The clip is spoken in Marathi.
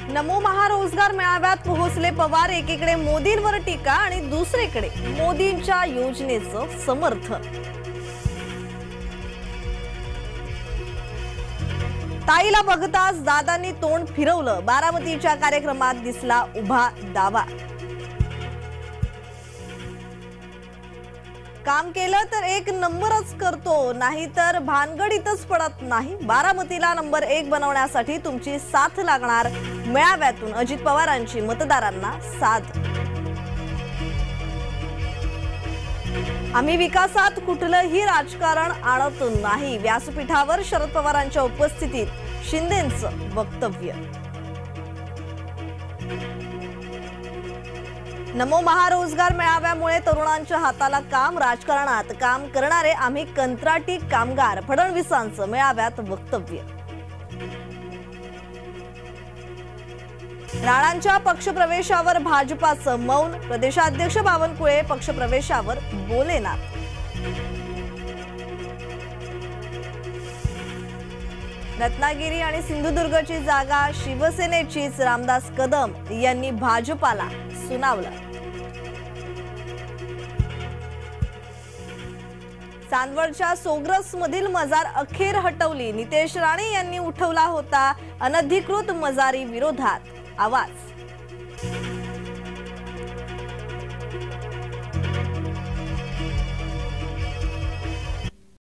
नमो महारोजगार मेळाव्यात पोहोचले पवार। एकीकडे मोदींवर टीका आणि दुसरीकडे मोदींच्या योजनेचं समर्थन। ताईला बघताच दादांनी तोंड फिरवलं। बारामतीच्या कार्यक्रमात दिसला उभा दावा। काम केलं तर एक नंबरच करतो, नाहीतर भानगडीतच पडत नाही। बारामतीला नंबर 1 बनवण्यासाठी तुमची साथ लागणार। मेळाव्यातून अजित पवारांची मतदारांना साथ। आम्ही विकासात कुठलंही राजकारण आणत नाही। व्यासपीठावर शरद पवारांच्या उपस्थितीत शिंदेंचं वक्तव्य। नमो महारोजगार मेळाव्यामुळे तरुणांच्या हाताला काम। राजकारणात काम करणारे आम्ही कंत्राटी कामगार। फडणवीसांचं मेळाव्यात वक्तव्य। राणांच्या पक्षप्रवेशावर भाजपाचं मौन। प्रदेशाध्यक्ष बावनकुळे पक्षप्रवेशावर बोलेनात। रत्नागिरी आणि सिंधुदुर्गची जागा शिवसेनेचीच। रामदास कदम यांनी भाजपाला सुनावलं। चांदवडच्या सोग्रस मधील मजार अखेर हटवली। नितेश राणे यांनी उठवला होता अनधिकृत मजारी विरोधात आवाज।